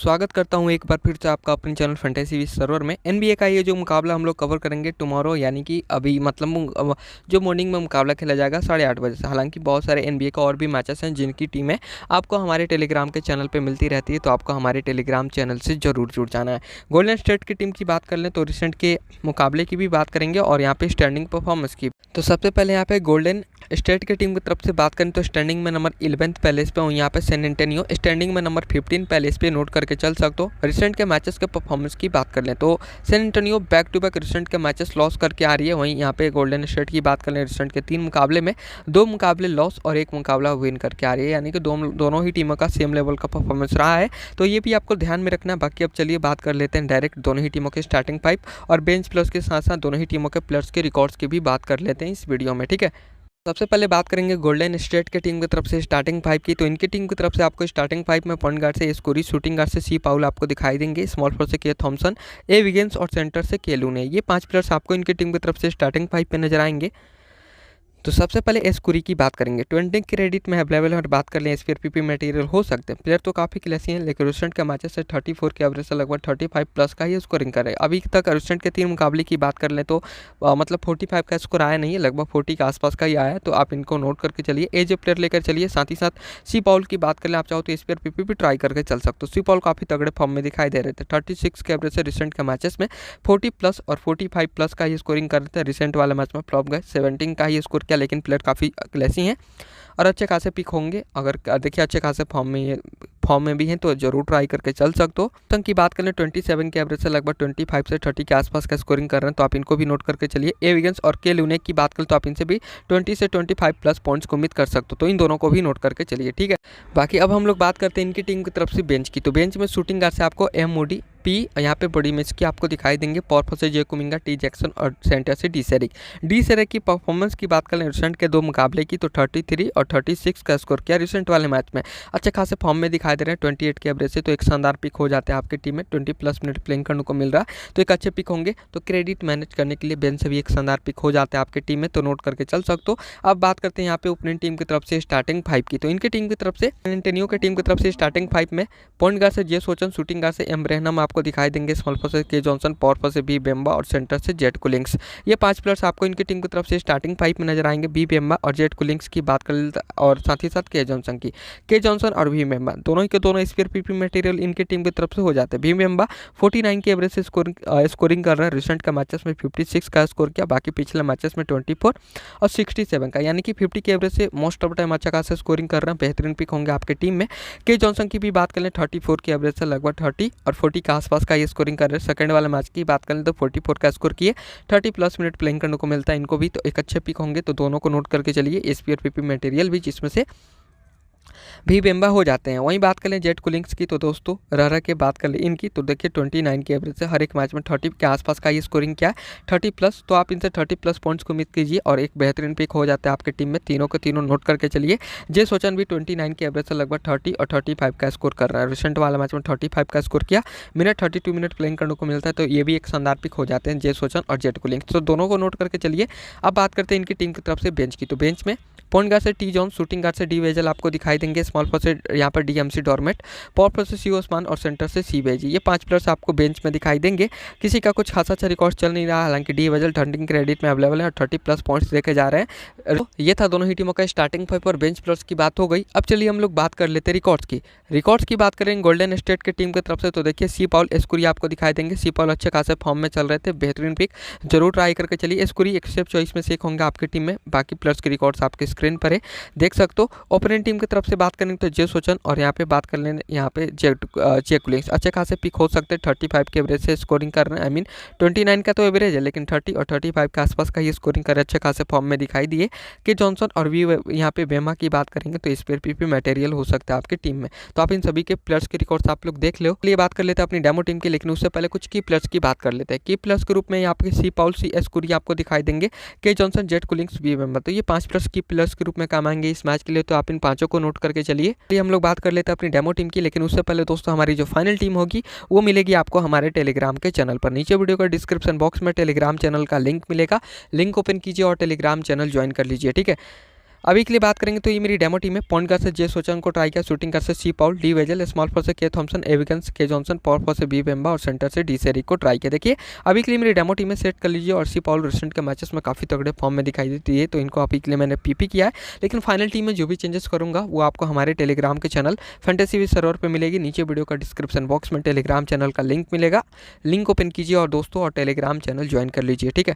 स्वागत करता हूं एक बार फिर से आपका अपने चैनल फैंटेसी विद सर्वर में। एनबीए का ये जो मुकाबला हम लोग कवर करेंगे टुमारो, यानी कि अभी मतलब जो मॉर्निंग में मुकाबला खेला जाएगा 8:30 बजे से। हालांकि बहुत सारे एनबीए का और भी मैचेस हैं जिनकी टीमें आपको हमारे टेलीग्राम के चैनल पर मिलती रहती है, तो आपको हमारे टेलीग्राम चैनल से जरूर जुड़ जाना है। गोल्डन स्टेट की टीम की बात कर लें तो रिसेंट के मुकाबले की भी बात करेंगे और यहाँ पे स्टैंडिंग परफॉर्मेंस की। तो सबसे पहले यहाँ पे गोल्डन स्टेट की टीम की तरफ से बात करें तो स्टैंडिंग में नंबर 11 पैलेस पे हूँ। यहाँ पे सैन एंटोनियो स्टैंडिंग में नंबर 15 पैलेस पे नोट करके चल सकते हो। रिसेंट के मैचेस के परफॉर्मेंस की बात कर लें तो San Antonio back to back recent के मैचेस लॉस करके आ रही है। वहीं यहाँ पे गोल्डन स्टेट की बात कर लें, रिसेंट के 3 मुकाबले में 2 मुकाबले लॉस और 1 मुकाबला विन करके आ रही है, यानी कि दोनों ही टीमों का सेम लेवल का परफॉर्मेंस रहा है, तो ये भी आपको ध्यान में रखना है। बाकी अब चलिए बात कर लेते हैं डायरेक्ट दोनों ही टीमों के स्टार्टिंग 5 और बेंच प्लस के साथ साथ दोनों ही टीमों के प्लेयर्स के रिकॉर्ड्स की भी बात कर लेते हैं इस वीडियो में, ठीक है। सबसे पहले बात करेंगे गोल्डन स्टेट के टीम की तरफ से स्टार्टिंग 5 की। तो इनकी टीम की तरफ से आपको स्टार्टिंग 5 में पॉइंट गार्ड से स्कोरी, शूटिंग गार्ड से सी पाउल आपको दिखाई देंगे, स्मॉल फॉर से के थॉमसन, ए विगेंस और सेंटर से के लूने। ये 5 प्लेयर्स आपको इनकी टीम की तरफ से स्टार्टिंग 5 पे नजर आएंगे। तो सबसे पहले एस्कुरी की बात करेंगे। 20 क्रेडिट में अवेलेबल है और बात कर लें एसपीआर पीपी मटेरियल हो सकते हैं। प्लेयर तो काफ़ी क्लासी हैं, लेकिन रिसेंट के मैचेस से 34 के एवरेज से लगभग 35 प्लस का ही स्कोरिंग कर रहे हैं। अभी तक रिसेंट के 3 मुकाबले की बात कर लें तो मतलब 45 का स्कोर आया नहीं है, लगभग 40 के आसपास का ही आया है, तो आप इनको नोट करके चलिए। एज ए प्लेयर लेकर चलिए। साथ ही साथ सी पॉल की बात कर लें, आप चाहो तो एसपीआर पीपी भी ट्राई करके चल सकते हो। सी पॉल काफ़ी तगड़े फॉर्म में दिखाई दे रहे थे। 36 के एवरेज से रिसेंट के मैचेस में 40 प्लस और 45 प्लस का ही स्कोरिंग कर रहे थे। रिसेंट वाले मैच में फ्लॉप गए, 17 का ही स्कोर किया, लेकिन प्लेयर काफ़ी क्लासी हैं और अच्छे खासे पिक होंगे। अगर देखिए अच्छे खासे फॉर्म में भी हैं तो जरूर ट्राई करके चल सकते हो। संग की बात करें 27 के एवरेज से लगभग 25 से 30 के आसपास का स्कोरिंग कर रहे हैं, तो आप इनको भी नोट करके चलिए। ए विगेंस और के लूने की बात करें तो आप इनसे भी 20 से 25 प्लस पॉइंट्स को उम्मीद कर सकते हो, तो इन दोनों को भी नोट करके चलिए, ठीक है। बाकी अब हम लोग बात करते हैं इनकी टीम की तरफ से बेंच की। तो बेंच में शूटिंग गार्ड से आपको एम मोडी पी, यहाँ पे बड़ी मैच की आपको दिखाई देंगे। पावरफुल से जे कुमिंगा, टी जैक्सन और सेंटर से डी सेरिक की परफॉर्मेंस की बात करें रिसेंट के 2 मुकाबले की तो 33 और 36 का स्कोर किया। रिसेंट वाले मैच में अच्छे खासे फॉर्म में दिखाई दे रहे हैं 28 के एवरेज से, तो एक शानदार पिक हो जाते हैं आपकी टीम में। 20 प्लस मिनट प्लेइंग करने को मिल रहा है, तो एक अच्छे पिक होंगे। तो क्रेडिट मैनेज करने के लिए बेंच से भी एक शानदार पिक हो जाते हैं आपकी टीम में, तो नोट करके चल सकते हो। अब बात करते हैं यहाँ पे ओपनिंग टीम की तरफ से स्टार्टिंग 5 की। तो इनकी टीम की तरफ से एंटोनियो की टीम की तरफ से स्टार्टिंग 5 में पॉइंट गार्ड से जे सोचन, शूटिंग गार्ड से एम ब्रहनम आपको दिखाई देंगे, स्मॉल फॉर से के जॉनसन, पावर फॉर से बी बेम्बा और सेंटर से जेट कुलिंग्स। ये 5 प्लेयर्स आपको इनकी टीम की तरफ से स्टार्टिंग 5 में नजर आएंगे। बी बेम्बा और जेट कुलिंग्स की बात कर और साथ ही साथ के जॉनसन की। के जॉनसन और बी बेम्बा दोनों के दोनों स्पीयर पीपी मटेरियल इनकी टीम की तरफ से हो जाते हैं। बी बेम्बा 49 के एवरेज से स्कोरिंग कर रहे हैं। रिसेंट का मैचेस में 56 का स्कोर किया, बाकी पिछले मैचेस में 24 और 67 का, यानी कि 50 के एवरेज से मोस्ट ऑफ टाइम अच्छा खासा स्कोरिंग कर रहे हैं। बेहतरीन पिक होंगे आपकी टीम में। के जॉनसन की भी बात कर लें 34 के एवरेज से लगभग 30 और 40 के आसपास का ये स्कोरिंग कर रहे हैं। सेकंड वाले मैच की बात करें तो 44 का स्कोर किए, 30 प्लस मिनट प्लेइंग करने को मिलता है इनको भी, तो एक अच्छे पिक होंगे, तो दोनों को नोट करके चलिए। एसपीआर पीपी मटेरियल भी जिसमें से भी बेम्बा हो जाते हैं। वहीं बात कर लें जेट कुलिंग्स की, तो दोस्तों रह के बात कर लें इनकी, तो देखिए 29 के एवरेज से हर एक मैच में 30 के आसपास का ये स्कोरिंग किया है, 30 प्लस, तो आप इनसे 30 प्लस पॉइंट्स को उम्मीद कीजिए और एक बेहतरीन पिक हो जाता है आपकी टीम में। तीनों के तीनों नोट करके चलिए। जे सोचन भी 29 के एवरेज से लगभग 30 और 35 का स्कोर कर रहा है। रिसेंट वाला मैच में 35 का स्कोर किया, 32 मिनट प्लेइंग करने को मिलता है, तो ये भी एक शानदार पिक हो जाते हैं जे सोचन और जेट कुलिंग्स, तो दोनों को नोट करके चलिए। अब बात करते हैं इनकी टीम की तरफ से बेंच की। तो बेंच में पॉइंट गार्ड से टी जॉन, शूटिंग गार्ड से डी वेजल आपको दिखाई देंगे, स्मॉल फॉर से यहाँ पर डीएमसी डॉर्मेट, पावर फॉर से सी ओस्मान और सेंटर से सी वेजी। ये 5 प्लेयर्स आपको बेंच में दिखाई देंगे। किसी का कुछ खासा अच्छा रिकॉर्ड चल नहीं रहा, हालांकि डी वेजल टर्निंग क्रेडिट में अवेलेबल है और 30 प्लस पॉइंट्स देखे जा रहे हैं। तो ये था दोनों ही टीमों का स्टार्टिंग 5 और बेंच प्लेयर्स की बात हो गई। अब चलिए हम लोग बात कर लेते हैं रिकॉर्ड्स की। रिकॉर्ड्स की बात करें गोल्डन स्टेट की टीम की तरफ से, तो देखिए सी पॉल एस्कुरी आपको दिखाई देंगे। सी पॉल अच्छे खासे फॉर्म में चल रहे थे, बेहतरीन पिक, जरूर ट्राई करके चलिए। एस्कुरी एक सेफ चॉइस में से एक होंगे आपकी टीम में। बाकी प्लेयर्स के रिकॉर्ड्स आपके स्क्रीन पर है, देख सकते हो। ओपोनेंट टीम की तरफ से बात करें तो जे सोचन और यहाँ पे बात कर लें यहाँ पे जे कुलिंग्स, अच्छे खासे पिक हो सकते हैं। 35 के एवरेज से स्कोरिंग कर रहे हैं, 29 का तो एवरेज है, लेकिन 30 और 35 के आसपास का ये स्कोरिंग कर रहे हैं, अच्छे खासे फॉर्म में दिखाई दिए। कि जॉनसन और वी यहाँ पे बेमा की बात करेंगे तो स्पेयर पीपी मटेरियल हो सकता है आपकी टीम में, तो आप इन सभी के प्लेयर्स के रिकॉर्ड्स आप लोग देख लो। चलिए बात कर लेते हैं अपनी डेमो टीम की, लेकिन उससे पहले कुछ की प्लेयर्स की बात कर लेते हैं। की प्लेयर्स के रूप में यहाँ पे सी पॉल, सी एस्कुरी आपको दिखाई देंगे, के जॉनसन, जेट कुलिंग्स, वी बेमा, तो ये 5 प्लेयर्स की प्लेयर्स के रूप में काम आएंगे इस मैच के लिए, तो आप इन 5 को नोट करके चलिए। हम लोग बात कर लेते हैं अपनी डेमो टीम की, लेकिन उससे पहले दोस्तों हमारी जो फाइनल टीम होगी वो मिलेगी आपको हमारे टेलीग्राम के चैनल पर। नीचे वीडियो का डिस्क्रिप्शन बॉक्स में टेलीग्राम चैनल का लिंक मिलेगा, लिंक ओपन कीजिए और टेलीग्राम चैनल ज्वाइन कर लीजिए, ठीक है। अभी के लिए बात करेंगे तो ये मेरी डेमो टीम है। पॉइंट गार्ड से जे सोचन को ट्राई किया, शूटिंग गार्ड से C Paul, D Vassell, small forward से K Thompson, A Wiggins K Johnson, power forward से बी बेम्बा और सेंटर से डी सेरिक को ट्राई किया। देखिए अभी के लिए मेरी डेमो टीम में सेट कर लीजिए। और सी पॉल रिसेंट के मैचेस में काफ़ी तगड़े फॉर्म में दिखाई देती है, तो इनको अभी के लिए मैंने पीपी किया है। लेकिन फाइनल टीम में जो भी चेंजेस करूँगा वो आपको हमारे टेलीग्राम के चैनल फैंटेसी विद सर्वर पर मिलेगी। नीचे वीडियो का डिस्क्रिप्शन बॉक्स में टेलीग्राम चैनल का लिंक मिलेगा, लिंक ओपन कीजिए और दोस्तों और टेलीग्राम चैनल ज्वाइन कर लीजिए, ठीक है।